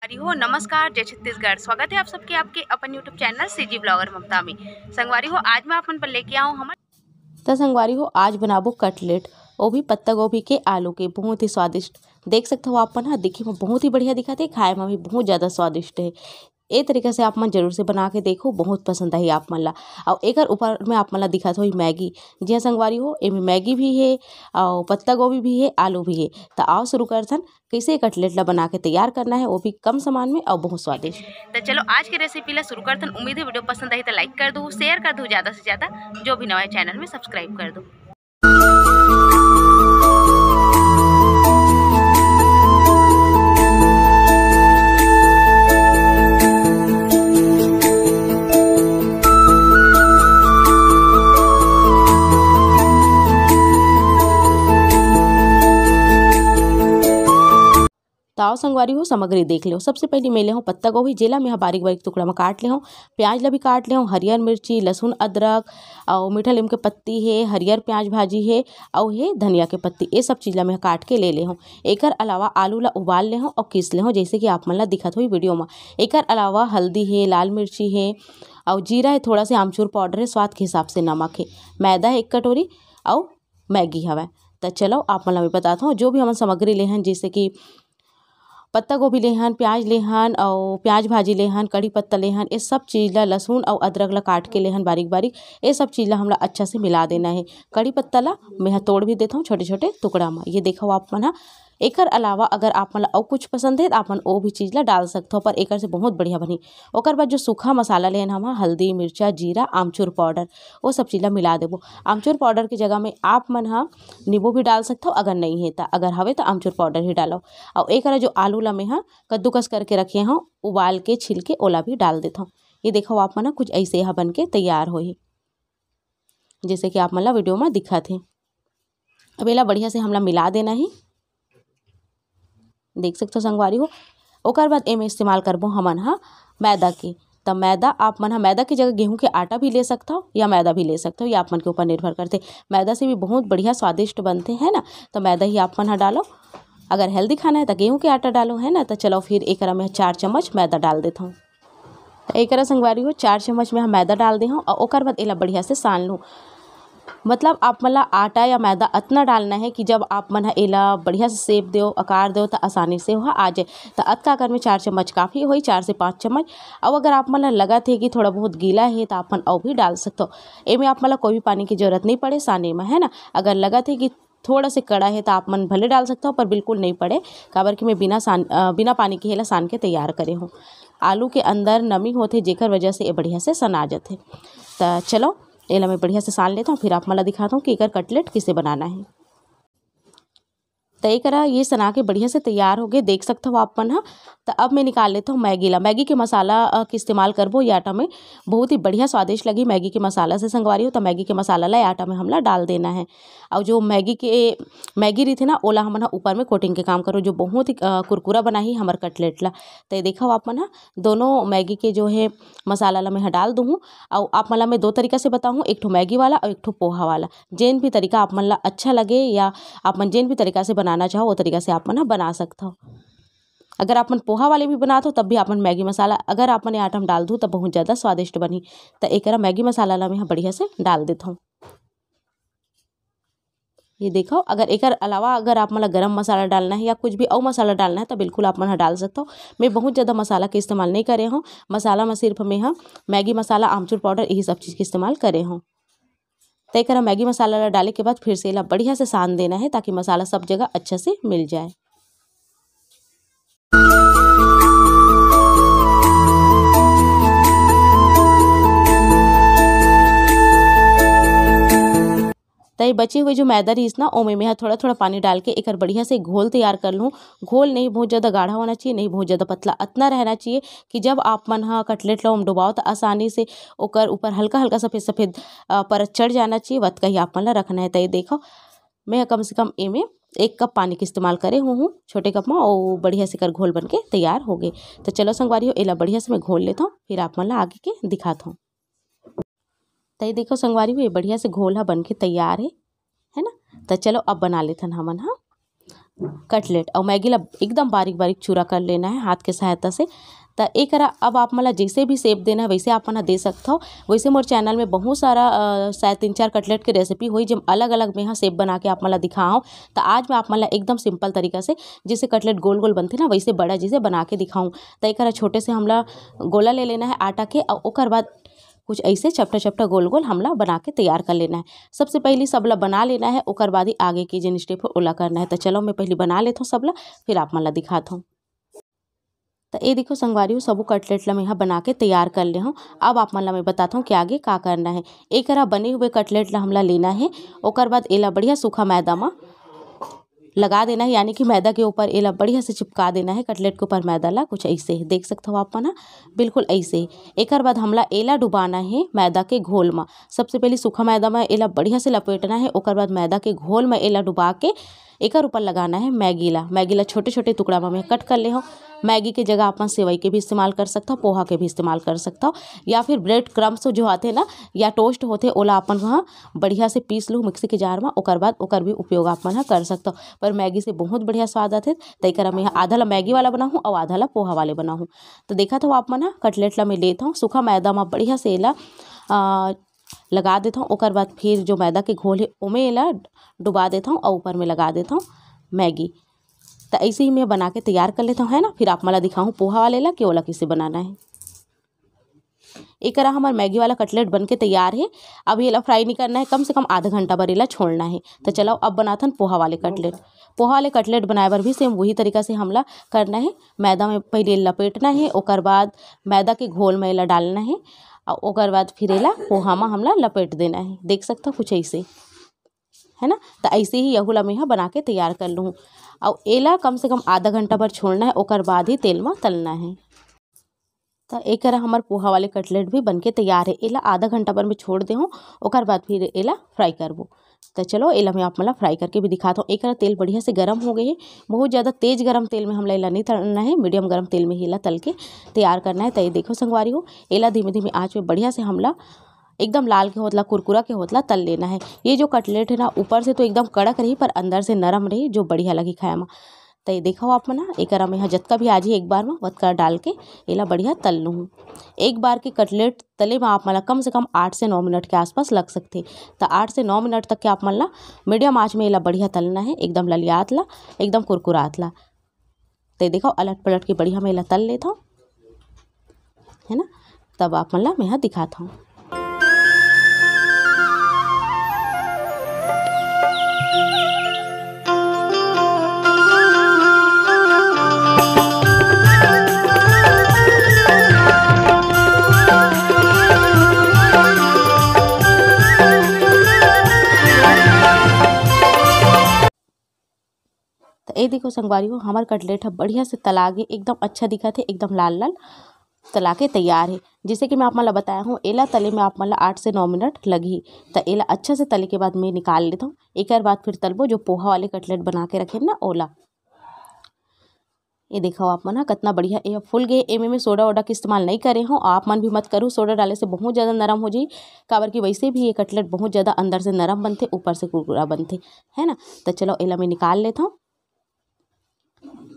संगवारी हो नमस्कार, जय छत्तीसगढ़। स्वागत है आप सबके आपके अपन यूट्यूब चैनल सीजी ब्लॉगर ममता में। संगवारी हो आज मैं अपन पर लेके आऊँ हमर तो संगवारी हो आज बनाबो कटलेट, वो भी पत्ता गोभी के आलू के। बहुत ही स्वादिष्ट देख सकते हो आप मन ह। दिखे में बहुत ही बढ़िया दिखत है, खाए में भी बहुत ज़्यादा स्वादिष्ट है। ए तरीके से आप मन जरूर से बना के देखो, बहुत पसंद आई आप मन ला। और एकर ऊपर में आप मन ला दिखत हो मैगी। जी हाँ संगवारी हो, एमे मैगी भी है और पत्ता गोभी भी है, आलू भी है। तो आओ शुरू करथन कैसे कटलेट ला बना के तैयार करना है, वो भी कम सामान में और बहुत स्वादिष्ट। तो चलो आज की रेसिपी ला शुरू करथन। उम्मीद है वीडियो पसंद आई तो लाइक कर दो, शेयर कर दो ज़्यादा से ज़्यादा। जो भी नया चैनल में सब्सक्राइब कर दो। ताव संगवारी हो सामग्री देख लो। सबसे पहले मैं ले हूँ पत्ता गोभी, जेला मैं बारीक बारीक टुकड़ा में काट ले हूँ। प्याज ला भी काट ले हूँ, हरियर मिर्ची, लहसुन, अदरक और मीठा नीम के पत्ती है, हरियर प्याज भाजी है और है धनिया के पत्ती। ये सब चीज़ ला मैं काट के ले हूँ। एकर अलावा आलू ला उबाल ले हूँ और किस ले हूँ, जैसे कि आप मन ला दिखत हुई वीडियो में। एकर अलावा हल्दी है, लाल मिर्ची है और जीरा है, थोड़ा सा आमचूर पाउडर है, स्वाद के हिसाब से नमक है, मैदा है 1 कटोरी और मैगी हवा। तो चलो आप मन ला मैं बताता हूँ जो भी हम सामग्री ले हैं, जैसे कि पत्ता गोभी लेहन, प्याज लेहन और प्याज भाजी लेहन, कड़ी पत्ता लेहन। ये सब चीज़ ला लहसुन और अदरक ला काट के लेहन बारीक बारीक। ये सब चीज़ ला हमला अच्छा से मिला देना है। कड़ी पत्ता ला मैं तोड़ भी देता हूँ छोटे छोटे टुकड़ा में। ये देखो आप मन। एकर अलावा अगर आप मन और कुछ पसंद है तो आप मन वो भी चीज़ ला डाल सकते हो, पर एकर से बहुत बढ़िया बनी। ओकर बाद जो सूखा मसाला लेहन हम हल्दी, मिर्चा, जीरा, आमचूर पाउडर, वो सब चीज़ ला मिला देबो। आमचूर पाउडर की जगह में आप मन नींबू भी डाल सकते हो, अगर नहीं है तो। अगर हवे तो आमचूर पाउडर ही डालो। और एक जो आलू ला मैं कद्दूकस करके रखे हूँ, उबाल के छिल के ओला भी डाल देता हूँ। ये देखो आप मन कुछ ऐसे यहाँ बन के तैयार हो ही, जैसे कि आप मन ला वीडियो में दिखत है। अब एला बढ़िया से हमला मिला देना ही, देख सकते हो संगवारी हो। ओकर बाद एमे इस्तेमाल करबो हमन मैदा की। तब मैदा आप मन मैदा की जगह गेहूं के आटा भी ले सकते हो या मैदा भी ले सकते हो, ये आप मन के ऊपर निर्भर करते। मैदा से भी बहुत बढ़िया स्वादिष्ट बनते हैं ना, तो मैदा ही आप मन डालो। अगर हेल्दी खाना है तो गेहूं के आटा डालो, है ना। तो चलो फिर एक में 4 चम्मच मैदा डाल देता हूँ। तो एक संगवारी हो 4 चम्मच में हम मैदा डाल दे हूँ और ओकर बाद एला बढ़िया से सान लूँ। मतलब आप मन ला आटा या मैदा इतना डालना है कि जब आप मन एला बढ़िया से शेप दो, आकार दो, तो आसानी से वह आ जाए। तो अतका आकार में 4 चम्मच काफ़ी होई, 4 से 5 चम्मच। और अगर आप मन ला लगा थे कि थोड़ा बहुत गीला है तो आप मन और भी डाल सकते हो। एमें आप मन ला कोई भी पानी की जरूरत नहीं पड़े साने में, है ना। अगर लगा थे कि थोड़ा से कड़ा है तो आप मन भले डाल सकते हो, पर बिल्कुल नहीं पड़े, काबर कि मैं बिना पानी के हेला सान के तैयार करे हूँ। आलू के अंदर नमी होते जेकर वजह से ये बढ़िया से सना जाते। तो चलो एला मैं बढ़िया से सान लेता हूँ, फिर आप मला दिखाता हूँ कि एकर कटलेट किसे बनाना है। तय करा ये सना के बढ़िया से तैयार हो गए, देख सकते हो आप मन। तो अब मैं निकाल लेता हूँ मैगी ला। मैगी के मसाला के इस्तेमाल करबो ये आटा में, बहुत ही बढ़िया स्वादिष्ट लगी मैगी के मसाला से संगवारी हो। तो मैगी के मसाला ला आटा में हमला डाल देना है। और जो मैगी रही थी ना, ओला हमन ऊपर में कोटिंग के काम करो, जो बहुत ही कुरकुरा बनाही हमार कटलेट ला। तो देखो आप मन दोनों मैगी के जो है मसाला ला मैं डाल दूँ। और आप मन ला मैं 2 तरीका से बताऊँ, एक ठो मैगी वाला और एक ठो पोहा वाला। जेन भी तरीका आप मन ला अच्छा लगे या आप मन जेन भी तरीका से बनाना चाहो वो तरीका से आप मन बना सकते हो। अगर आप मन पोहा वाले भी बनाते हो तब भी आप मन मैगी मसाला अगर आप मन आटा में डाल दूँ तो बहुत ज़्यादा स्वादिष्ट बनी। तो एक मैगी मसाला ला मैं बढ़िया से डाल देता हूँ। ये देखो, अगर एकर अलावा अगर आप मन गरम मसाला डालना है या कुछ भी और मसाला डालना है तो बिल्कुल आप मन डाल सकते हो। मैं बहुत ज़्यादा मसाला के इस्तेमाल नहीं करे हूँ। मसाला में सिर्फ मैं मैगी मसाला, आमचूर पाउडर, यही सब चीज़ के इस्तेमाल करे हूँ। तय करा मैगी मसाला डाले के बाद फिर से इला बढ़िया से सान देना है, ताकि मसाला सब जगह अच्छे से मिल जाए। तय बची हुई जो मैदा रही ना, ओमे में थोड़ा थोड़ा पानी डाल के एक बढ़िया से घोल तैयार कर लूँ। घोल नहीं बहुत ज़्यादा गाढ़ा होना चाहिए, नहीं बहुत ज़्यादा पतला, इतना रहना चाहिए कि जब आप मन कटलेट ला डुबाओ तो आसानी से ओकर ऊपर हल्का हल्का सफ़ेद सफ़ेद परत चढ़ जाना चाहिए। वत कहीं आप मन ला रखना है। तय देखो मैं कम से कम एमें 1 कप पानी का इस्तेमाल करे हूँ छोटे कप में, और बढ़िया से कर घोल बन के तैयार हो गए। तो चलो संगवारी हो एला बढ़िया से मैं घोल लेता हूँ, फिर आप मन ला आगे के दिखाता हूँ। तय देखो संगवारी हो ये बढ़िया से घोल बन के तैयार है ना। तो चलो अब बना लेथन हमन। कटलेट और मैगी ला एकदम बारीक बारीक चूरा कर लेना है हाथ के सहायता से। तो एक अब आप मला जैसे भी शेप देना है वैसे आप मना दे सकते हो। वैसे मोर चैनल में बहुत सारा शायद 3-4 कटलेट के रेसिपी हुई जो अलग अलग में यहाँ शेप बना के आप मला दिखाऊँ। तो आज मैं आप मला एकदम सिंपल तरीका से जैसे कटलेट गोल गोल बनते ना वैसे बड़ा जैसे बना के दिखाऊँ। तो एक छोटे से हमला गोला ले लेना है आटा के और ओकर बाद कुछ ऐसे चपटा चपटा गोल गोल हमला बना के तैयार कर लेना है। सबसे पहले सबला बना लेना है, ओकर बाद ही आगे की जिन स्टेप ओला करना है। तो चलो मैं पहले बना लेता हूँ सबला, फिर आप मला दिखाता हूँ। तो ये देखो संगवारी सबू कटलेट ला मैं यहाँ बना के तैयार कर ले हूँ। अब आप मला मैं बताता हूँ कि आगे क्या करना है। एक बने हुए कटलेट ला हमला लेना है, ओकर बाद एला बढ़िया सूखा मैदा में लगा देना है, यानी कि मैदा के ऊपर एला बढ़िया से चिपका देना है। कटलेट के ऊपर मैदा ला कुछ ऐसे है, देख सकते हो आप ना, बिल्कुल ऐसे ही। एक बाद हमला एला डुबाना है मैदा के घोल में। सबसे पहले सूखा मैदा में एला बढ़िया से लपेटना है, ओकर बाद मैदा के घोल में एला डुबा के एक ऊपर लगाना है मैगी ला छोटे छोटे टुकड़ा में कट कर ले हो। मैगी के जगह अपन सेवई के भी इस्तेमाल कर सकता हो, पोहा के भी इस्तेमाल कर सकता हो, या फिर ब्रेड क्रम्स जो आते हैं ना या टोस्ट होते ओला अपन वहाँ बढ़िया से पीस लूँ मिक्सी के जार में, ओकर बाद ओकर भी उपयोग आप मन कर सकते हो। पर मैगी से बहुत बढ़िया स्वाद आते। तो एक मैं आधा ला मैगी वाला बनाऊँ और आधा ला पोहा वाले बनाऊँ। तो देखा था आप मन कटलेट ला मैं लेता हूँ, सूखा मैदा में बढ़िया से एला लगा देता हूँ। ओकर बाद फिर जो मैदा के घोल है उमें एला डुबा देता हूँ और ऊपर में लगा देता हूँ मैगी। तो ऐसे ही मैं बना के तैयार कर लेता हूँ, है ना। फिर आप मला दिखाऊँ पोहा वाले ला कि ओला किसे बनाना है। एक हमारा मैगी वाला कटलेट बन के तैयार है। अब ये ला फ्राई नहीं करना है, कम से कम आधा घंटा बर एला छोड़ना है। तो चलो अब बनाथन पोहा वाले कटलेट। पोहा वाले कटलेट बनाए बर भी सेम वही तरीका से हमला करना है। मैदा में पहले लपेटना है, ओकर बाद मैदा के घोल में एला डालना है और ओकर बाद फिर एला पोहा में हमला लपेट देना है। देख सकते हो कुछ ऐसे, है ना। तो ऐसे ही यहू ला मैं यहाँ बना के तैयार कर लूँ और एला कम से कम आधा घंटा भर छोड़ना है, ओकर बाद ही तेल में तलना है। तो एक हमार पोहा वाले कटलेट भी बन के तैयार है। एला आधा घंटा भर में छोड़ दे हूँ, ओकर बाद फिर एला फ्राई करबो। तो चलो एला मैं आप मला फ्राई करके भी दिखाता हूँ। एक तेल बढ़िया से गर्म हो गए है, बहुत ज़्यादा तेज गर्म तेल में हमला एला नहीं तलना है, मीडियम गर्म तेल में ही एला तल के तैयार करना है। तो ये देखो संगवारी हो एला धीमे धीमे आँच में बढ़िया से हमला एकदम लाल के होतला कुरकुरा के होतला तल लेना है। ये जो कटलेट है ना ऊपर से तो एकदम कड़क रही पर अंदर से नरम रही, जो बढ़िया लगी खाए में। तो ये देखो आप मना एक में यहाँ जतका भी आज ही एक बार में वतका डाल के एला बढ़िया तल लूँ। एक बार के कटलेट तले में आप मला कम से कम 8 से 9 मिनट के आसपास लग सकते। तो 8 से 9 मिनट तक के आप मला मीडियम आँच में एला बढ़िया तलना है, एकदम ललियात ला एकदम कुरकुरात ला। तो देखो अलट पलट के बढ़िया मैं एला तल लेता हूँ, है ना। तब आप मला मैं यहाँ दिखाता हूँ। ये देखो संगवारी हो हमार कटलेट है बढ़िया से तला के एकदम अच्छा दिखा थे, एकदम लाल लाल तला के तैयार है। जैसे कि मैं आप मला बताया हूँ एला तले में आप मला 8 से 9 मिनट लगी। तो एला अच्छा से तले के बाद मैं निकाल लेता हूँ। एक बाद फिर तलबो जो पोहा वाले कटलेट बना के रखे ना ओला। ये देखो आप मन कितना बढ़िया ये फुल गए। एमे में सोडा वोडा के इस्तेमाल नहीं करे हो, आप मन भी मत करूँ। सोडा डाले से बहुत ज़्यादा नरम हो जाए, काबर की वैसे भी ये कटलेट बहुत ज़्यादा अंदर से नरम बनते ऊपर से कुरकुरा बनते, है ना। तो चलो एला मैं निकाल लेता हूँ।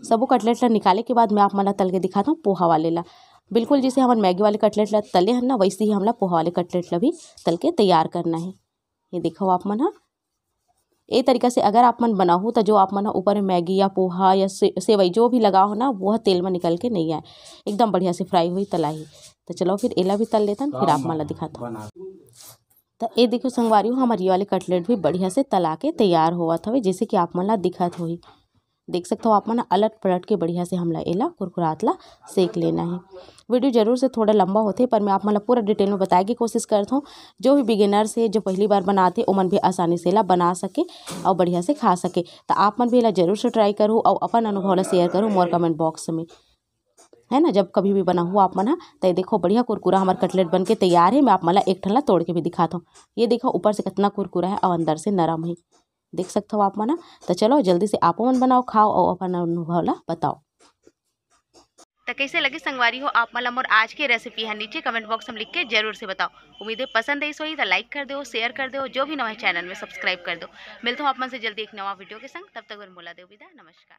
सबो कटलेट ला निकाले के बाद मैं आप मला तल के दिखाता हूँ पोहा वाले ला। बिल्कुल जैसे हमारे मैगी वाले कटलेट ला तले हैं ना वैसे ही हमला पोहा वाले कटलेट ला भी तल के तैयार करना है। ये देखो आप मन ये तरीका से अगर आप मन बनाओ तो जो आप मन ऊपर मैगी या पोहा या सेवई जो भी लगाओ ना वह तेल में निकल के नहीं आए, एकदम बढ़िया से फ्राई हुई तलाई। तो चलो फिर एला भी तल लेता फिर आप मला दिखाता हूँ। तो ये देखो संगवारी हो हमारे ये वाले कटलेट भी बढ़िया से तला के तैयार हुआ था, जैसे कि आप मला दिखत हुई। देख सकते हो आप मन अलट पलट के बढ़िया से हमला एला कुरकुरातला सेक लेना है। वीडियो जरूर से थोड़ा लंबा होते पर मैं आप मला पूरा डिटेल में बताए की कोशिश करता हूँ। जो भी बिगिनर्स है जो पहली बार बनाते ओमन भी आसानी से एला बना सके और बढ़िया से खा सके। तो आप मन भी एला जरूर से ट्राई करो और अपन अनुभव ला शेयर करो मोर कमेंट बॉक्स में, है ना। जब कभी भी बना हुआ आप मन तो देखो बढ़िया कुरकुरा हमारा कटलेट बन के तैयार है। मैं आप मला एक ठल्ला तोड़ के भी दिखाता हूँ। ये देखो ऊपर से कितना कुरकुरा है और अंदर से नरम है, देख सकते हो आप मना। तो चलो जल्दी से आप मन बनाओ खाओ और अपन अनुभव ला बताओ। तो कैसे लगे संगवारी हो आप मला मोर आज के रेसिपी है नीचे कमेंट बॉक्स में लिख के जरूर से बताओ। उम्मीद है पसंद आई सोई तो लाइक कर दो, शेयर कर दो, जो भी नवा चैनल में सब्सक्राइब कर दो। मिलता हूँ आप मन से जल्दी एक नवा वीडियो के संग, तब तक बोला दे विदा, नमस्कार।